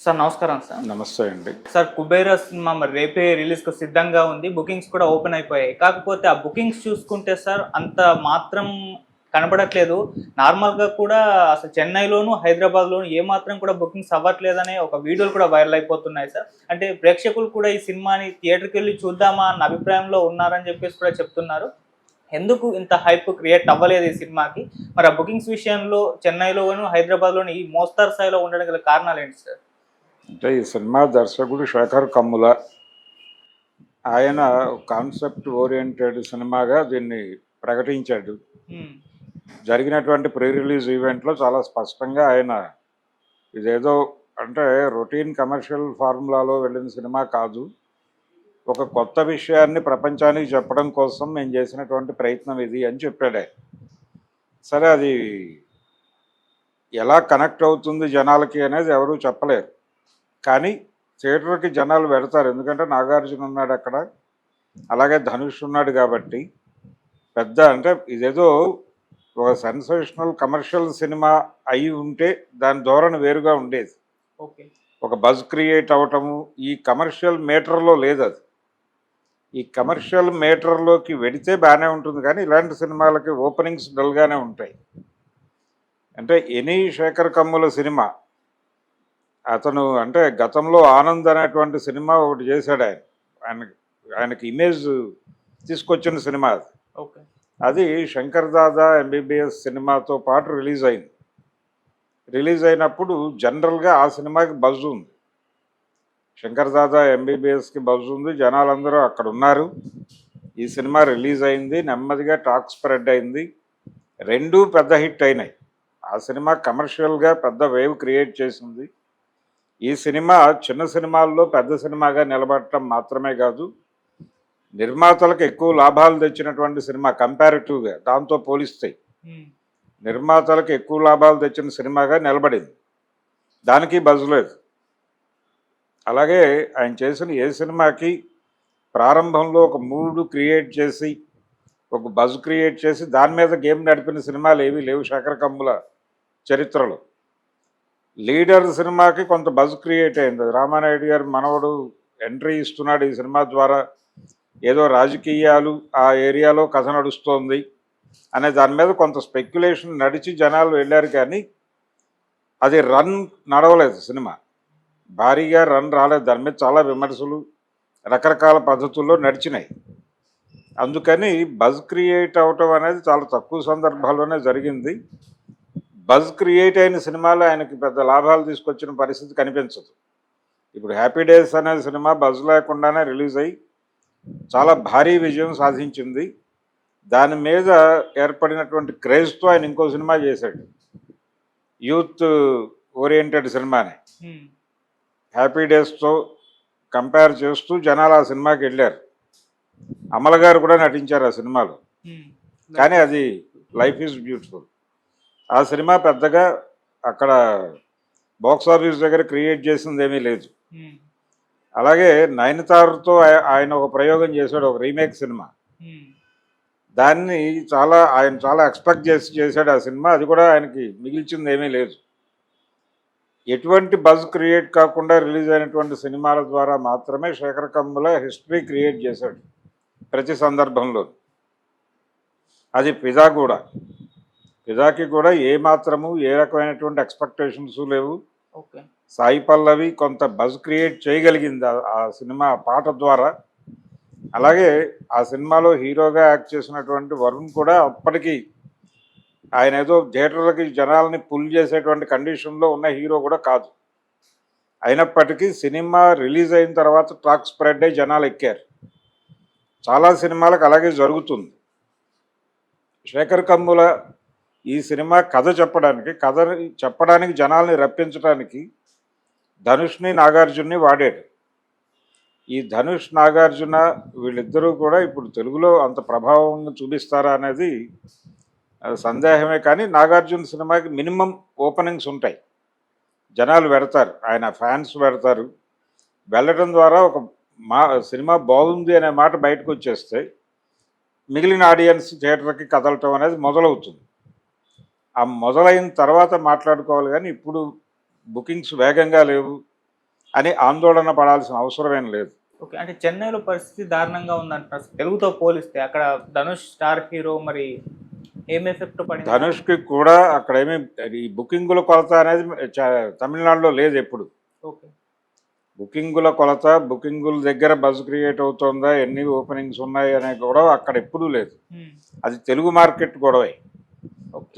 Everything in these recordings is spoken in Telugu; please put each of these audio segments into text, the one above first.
సార్ నమస్కారం సార్. నమస్తే అండి. సార్ 'కుబేరా' సినిమా మరి రేపే రిలీజ్‌కు సిద్ధంగా ఉంది. బుకింగ్స్ కూడా ఓపెన్ అయిపోయాయి. కాకపోతే ఆ బుకింగ్స్ చూసుకుంటే సార్ అంత మాత్రం కనపడట్లేదు. నార్మల్‌గా కూడా అసలు చెన్నైలోను, హైదరాబాద్‌లోను ఏమాత్రం కూడా బుకింగ్స్ అవ్వట్లేదనే ఒక వీడియోలు కూడా వైరల్ అయిపోతున్నాయి సార్. అంటే ప్రేక్షకులు కూడా ఈ సినిమాని థియేటర్‌కెళ్ళి చూద్దామా అన్న అభిప్రాయంలో ఉన్నారని చెప్పేసి కూడా చెప్తున్నారు. ఎందుకు ఇంత హైప్ క్రియేట్ అవ్వలేదు ఈ సినిమాకి? మరి ఆ బుకింగ్స్ విషయంలో చెన్నైలోను, హైదరాబాద్‌లోను ఈ మోస్తరు స్థాయిలో ఉండడం గల కారణాలేంటి సార్? అంటే ఈ సినిమా దర్శకుడు శేఖర్ కమ్ముల. ఆయన కాన్సెప్ట్ ఓరియంటెడ్ సినిమాగా దీన్ని ప్రకటించాడు. హ్మ్. జరిగినటువంటి ప్రీ రిలీజ్ ఈవెంట్‌లో చాలా స్పష్టంగా ఆయన ఇదేదో అంటే రొటీన్ కమర్షియల్ ఫార్ములాలో వెళ్ళిన సినిమా కాదు. ఒక కొత్త విషయాన్ని ప్రపంచానికి చెప్పడం కోసం నేను చేసినటువంటి ప్రయత్నం ఇది అని చెప్పాడాయన. సరే అది ఎలా కనెక్ట్ అవుతుంది జనాలకి అనేది ఎవరూ చెప్పలేరు. కానీ థియేటర్‌కి జనాలు వెడతారు. ఎందుకంటే నాగార్జున ఉన్నాడు అక్కడ. అలాగే ధనుష్ ఉన్నాడు కాబట్టి పెద్ద అంటే ఇదేదో ఒక సెన్సేషనల్ కమర్షియల్ సినిమా అయి ఉంటే దాని ధోరణి వేరుగా ఉండేది. ఓకే. ఒక బజ్ క్రియేట్ అవ్వటము ఈ కమర్షియల్ మీటర్‌లో లేదది. ఈ కమర్షియల్ మీటర్‌లోకి వెడితే బానే ఉంటుంది కానీ ఇలాంటి సినిమాలకి ఓపెనింగ్స్ డల్‌గానే ఉంటాయి. అంటే ఎనీ శేఖర్ కమ్ముల సినిమా అతను అంటే గతంలో 'ఆనంద్' అనేటువంటి సినిమా ఒకటి చేశాడు ఆయన. ఆయనకి ఆయనకి ఇమేజ్ తీసుకొచ్చిన సినిమా అది. ఓకే. అది 'శంకర్ దాదా ఎంబీబీఎస్' సినిమాతో పాటు రిలీజ్ అయింది. రిలీజ్ అయినప్పుడు జనరల్‌గా ఆ సినిమాకి బజ్ ఉంది. 'శంకర్ దాదా ఎంబీబీఎస్‌కి బజ్ ఉంది. జనాలందరూ అక్కడ ఉన్నారు. ఈ సినిమా రిలీజ్ అయింది. నెమ్మదిగా టాక్ స్ప్రెడ్ అయింది. రెండూ పెద్ద హిట్ అయినాయి. ఆ సినిమా కమర్షియల్‌గా పెద్ద వేవ్ క్రియేట్ చేసింది. ఈ సినిమా చిన్న సినిమాల్లో పెద్ద సినిమాగా నిలబడటం మాత్రమే కాదు, నిర్మాతలకు ఎక్కువ లాభాలు తెచ్చినటువంటి సినిమా కంపారిటివ్గా దాంతో పోలిస్తే నిర్మాతలకు ఎక్కువ లాభాలు తెచ్చిన సినిమాగా నిలబడింది. దానికి బజ్ లేదు. అలాగే ఆయన చేసిన ఏ సినిమాకి ప్రారంభంలో ఒక మూడ్ క్రియేట్ చేసి ఒక బజ్ క్రియేట్ చేసి దాని మీద గేమ్ నడిపిన సినిమాలు ఏవీ లేవు శేఖర్ కమ్ముల చరిత్రలో. లీడర్ సినిమాకి కొంత బజ్ క్రియేట్ అయింది. రామానాయుడు గారు మనవడు ఎంట్రీ ఇస్తున్నాడు ఈ సినిమా ద్వారా, ఏదో రాజకీయాలు ఆ ఏరియాలో కథ నడుస్తోంది అనే దాని మీద కొంత స్పెక్యులేషన్ నడిచి జనాలు వెళ్ళారు. కానీ అది రన్ నడవలేదు. సినిమా భారీగా రన్ రాలేదు. దాని మీద చాలా విమర్శలు రకరకాల పద్ధతుల్లో నడిచినాయి. అందుకని బజ్ క్రియేట్ అవటం అనేది చాలా తక్కువ సందర్భాల్లోనే జరిగింది. బజ్ క్రియేట్ అయిన సినిమాలో ఆయనకి పెద్ద లాభాలు తీసుకొచ్చిన పరిస్థితి కనిపించదు. ఇప్పుడు 'హ్యాపీ డేస్' అనే సినిమా బజ్ లేకుండానే రిలీజ్ అయ్యి చాలా భారీ విజయం సాధించింది. దాని మీద ఏర్పడినటువంటి క్రేజ్తో ఆయన ఇంకో సినిమా చేశాడు, యూత్ ఓరియంటెడ్ సినిమాని. 'హ్యాపీ డేస్'తో కంపేర్ చేస్తూ జనాలు ఆ సినిమాకి వెళ్ళారు. అమల గారు కూడా నటించారు ఆ సినిమాలో. కానీ అది 'లైఫ్ ఈజ్ బ్యూటిఫుల్' ఆ సినిమా పెద్దగా అక్కడ బాక్స్ ఆఫీస్ దగ్గర క్రియేట్ చేసింది ఏమీ లేదు. అలాగే నయనతారతో ఆయన ఒక ప్రయోగం చేశాడు, ఒక రీమేక్ సినిమా. దాన్ని ఆయన చాలా ఎక్స్పెక్ట్ చేశాడు ఆ సినిమా. అది కూడా ఆయనకి మిగిల్చింది ఏమీ లేదు. ఎటువంటి బజ్ క్రియేట్ కాకుండా రిలీజ్ అయినటువంటి సినిమాల ద్వారా మాత్రమే శేఖర్ కమ్ముల హిస్టరీ క్రియేట్ చేశాడు ప్రతి సందర్భంలో. అది ఫిదా కూడా. ఫిదాకి కూడా ఏ మాత్రము ఏ రకమైనటువంటి ఎక్స్పెక్టేషన్స్ లేవు. సాయి పల్లవి కొంత బజ్ క్రియేట్ చేయగలిగింది ఆ సినిమా పాట ద్వారా. అలాగే ఆ సినిమాలో హీరోగా యాక్ట్ చేసినటువంటి వరుణ్ కూడా అప్పటికి ఆయన ఏదో థియేటర్లకి జనాలని పుల్ చేసేటువంటి కండిషన్లో ఉన్న హీరో కూడా కాదు. అయినప్పటికీ సినిమా రిలీజ్ అయిన తర్వాత టాక్ స్ప్రెడ్ అయ్యి జనాలు ఎక్కారు. చాలా సినిమాలకు అలాగే జరుగుతుంది. శేఖర్ కమ్ముల ఈ సినిమా కథ చెప్పడానికి జనాల్ని రప్పించడానికి ధనుష్ని నాగార్జున్ని వాడాడు. ఈ ధనుష్ నాగార్జున వీళ్ళిద్దరూ కూడా ఇప్పుడు తెలుగులో అంత ప్రభావం చూపిస్తారా అనేది సందేహమే. కానీ నాగార్జున సినిమాకి మినిమం ఓపెనింగ్స్ ఉంటాయి, జనాలు వెడతారు, ఆయన ఫ్యాన్స్ వెడతారు. వెళ్ళడం ద్వారా ఒక సినిమా బాగుంది అనే మాట బయటకు వచ్చేస్తే మిగిలిన ఆడియన్స్ థియేటర్కి కదలటం అనేది మొదలవుతుంది. ఆ మొదలైన తర్వాత మాట్లాడుకోవాలి. కానీ ఇప్పుడు బుకింగ్స్ వేగంగా లేవు. అని ఆందోళన పడాల్సిన అవసరమేం లేదు. ఓకే. అంటే చెన్నైలో పరిస్థితి దారుణంగా ఉందంటున్నారు. తెలుగుతో పోలిస్తే అక్కడ ధనుష్ స్టార్ హీరో మరి ఏం ఎఫెక్ట్ పడింది? ధనుష్కి కూడా అక్కడేమీ ఈ బుకింగుల కొలత అనేది తమిళనాడులో లేదు ఎప్పుడు. ఓకే. బుకింగుల కొలత, బుకింగుల దగ్గర బజ్ క్రియేట్ అవుతుందా, ఎన్ని ఓపెనింగ్స్ ఉన్నాయి అనే గొడవ అక్కడ ఎప్పుడూ లేదు. అది తెలుగు మార్కెట్ గొడవే.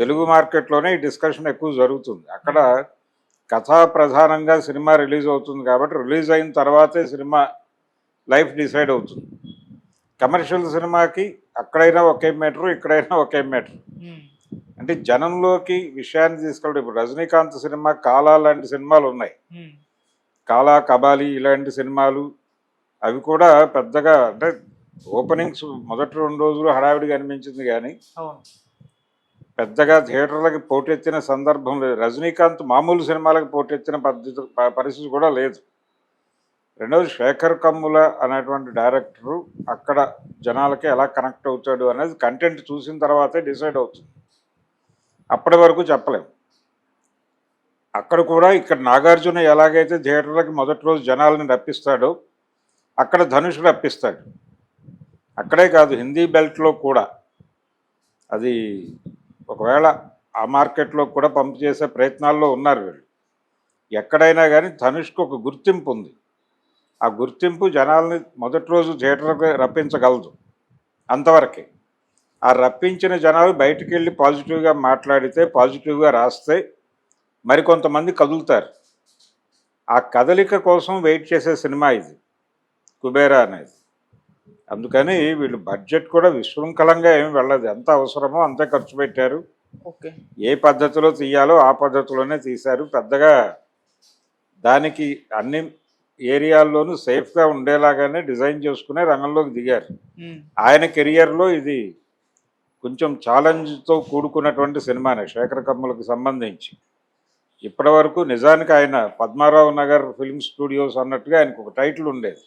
తెలుగు మార్కెట్లోనే ఈ డిస్కషన్ ఎక్కువ జరుగుతుంది. అక్కడ కథా ప్రధానంగా సినిమా రిలీజ్ అవుతుంది కాబట్టి రిలీజ్ అయిన తర్వాతే సినిమా లైఫ్ డిసైడ్ అవుతుంది. కమర్షియల్ సినిమాకి అక్కడైనా ఒకే మీటరు, ఇక్కడైనా ఒకే మీటరు. అంటే జనంలోకి విషయాన్ని తీసుకెళ్ళడం. ఇప్పుడు రజనీకాంత్ సినిమా కాలా లాంటి సినిమాలు ఉన్నాయి. కాలా, కబాలి ఇలాంటి సినిమాలు అవి కూడా పెద్దగా అంటే ఓపెనింగ్స్ మొదటి 2 రోజులు హడావిడిగా అనిపించింది కానీ పెద్దగా థియేటర్లకి పోటెత్తిన సందర్భం లేదు. రజనీకాంత్ మామూలు సినిమాలకు పోటెత్తిన పరిస్థితి కూడా లేదు. రెండవది శేఖర్ కమ్ముల అనేటువంటి డైరెక్టరు అక్కడ జనాలకి ఎలా కనెక్ట్ అవుతాడు అనేది కంటెంట్ చూసిన తర్వాతే డిసైడ్ అవుతుంది. అప్పటి వరకు చెప్పలేము. అక్కడ కూడా ఇక్కడ నాగార్జున ఎలాగైతే థియేటర్లకి మొదటి రోజు జనాలని రప్పిస్తాడో అక్కడ ధనుష్ రప్పిస్తాడు. అక్కడే కాదు, హిందీ బెల్ట్లో కూడా అది ఒకవేళ ఆ మార్కెట్లో కూడా పంపు చేసే ప్రయత్నాల్లో ఉన్నారు వీళ్ళు. ఎక్కడైనా కానీ ధనుష్కి ఒక గుర్తింపు ఉంది. ఆ గుర్తింపు జనాల్ని మొదటి రోజు థియేటర్కి రప్పించగలదు, అంతవరకే. ఆ రప్పించిన జనాలు బయటికి వెళ్ళి పాజిటివ్గా మాట్లాడితే, పాజిటివ్గా రాస్తే మరికొంతమంది కదులుతారు. ఆ కదలిక కోసం వెయిట్ చేసే సినిమా ఇది కుబేరా అనేది. అందుకని వీళ్ళు బడ్జెట్ కూడా విశృంఖలంగా ఏమి వెళ్ళదు. ఎంత అవసరమో అంతే ఖర్చు పెట్టారు. ఓకే. ఏ పద్ధతిలో తీయాలో ఆ పద్ధతిలోనే తీశారు. పెద్దగా దానికి అన్ని ఏరియాల్లోనూ సేఫ్గా ఉండేలాగానే డిజైన్ చేసుకునే రంగంలోకి దిగారు. ఆయన కెరియర్లో ఇది కొంచెం ఛాలెంజ్తో కూడుకున్నటువంటి సినిమానే శేఖర్ కమ్ములకు సంబంధించి. ఇప్పటి వరకు నిజానికి ఆయన పద్మారావు నగర్ ఫిల్మ్ స్టూడియోస్ అన్నట్టుగా ఆయనకు ఒక టైటిల్ ఉండేది.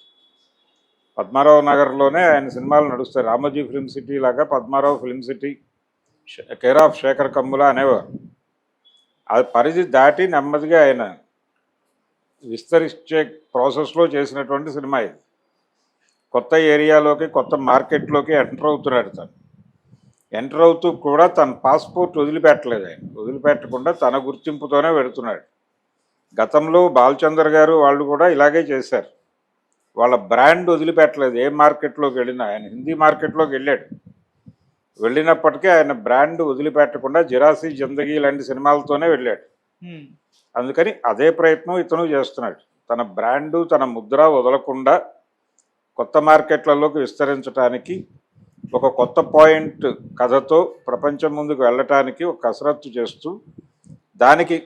పద్మారావు నగర్లోనే ఆయన సినిమాలు నడుస్తాయి. రామోజీ ఫిల్మ్ సిటీ లాగా Padmarao film city, care of Sekhar Kammula అనేవారు. ఆ పరిధి దాటి నెమ్మదిగా ఆయన విస్తరించే ప్రాసెస్లో చేసినటువంటి సినిమా ఇది. కొత్త ఏరియాలోకి, కొత్త మార్కెట్లోకి ఎంటర్ అవుతున్నాడు తను. ఎంటర్ అవుతూ కూడా తన పాస్పోర్ట్ వదిలిపెట్టలేదు. ఆయన వదిలిపెట్టకుండా తన గుర్తింపుతోనే పెడుతున్నాడు. గతంలో బాలచందర్ గారు వాళ్ళు కూడా ఇలాగే చేశారు. వాళ్ళ బ్రాండ్ వదిలిపెట్టలేదు. ఏ మార్కెట్లోకి వెళ్ళినా, ఆయన హిందీ మార్కెట్లోకి వెళ్ళినప్పటికీ ఆయన బ్రాండ్ వదిలిపెట్టకుండా జిరాసీ జిందగీ లాంటి సినిమాలతోనే వెళ్ళాడు. అందుకని అదే ప్రయత్నం ఇతను చేస్తున్నాడు. తన బ్రాండు, తన ముద్ర వదలకుండా కొత్త మార్కెట్లలోకి విస్తరించడానికి, ఒక కొత్త పాయింట్ కథతో ప్రపంచం ముందుకు వెళ్ళటానికి ఒక కసరత్తు చేస్తూ, దానికి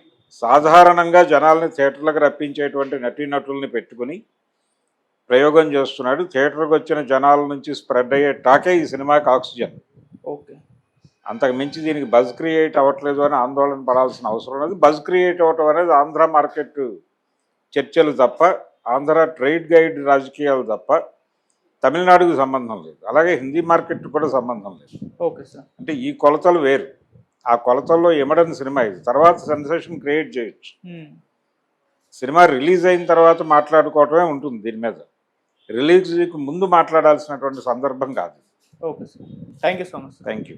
సాధారణంగా జనాల్ని థియేటర్లకు రప్పించేటువంటి నటీనటుల్ని పెట్టుకుని ప్రయోగం చేస్తున్నాడు. థియేటర్కి వచ్చిన జనాల నుంచి స్ప్రెడ్ అయ్యే టాకే ఈ సినిమాకి ఆక్సిజన్. ఓకే. అంతకు మించి దీనికి బజ్ క్రియేట్ అవ్వట్లేదు అని ఆందోళన పడాల్సిన అవసరం లేదు. బజ్ క్రియేట్ అవ్వటం అనేది ఆంధ్ర మార్కెట్ చర్చలు తప్ప, ఆంధ్ర ట్రేడ్ గైడ్ రాజకీయాలు తప్ప తమిళనాడుకు సంబంధం లేదు. అలాగే హిందీ మార్కెట్ కూడా సంబంధం లేదు. Okay sir. అంటే ఈ కొలతలు వేరు. ఆ కొలతల్లో ఇమడని సినిమా ఇది. తర్వాత సెన్సేషన్ క్రియేట్ చేయొచ్చు. సినిమా రిలీజ్ అయిన తర్వాత మాట్లాడుకోవటమే ఉంటుంది దీని మీద. రిలీజ్కి ముందు మాట్లాడాల్సినటువంటి సందర్భం కాదు. Okay sir. Thank you so much. Thank you.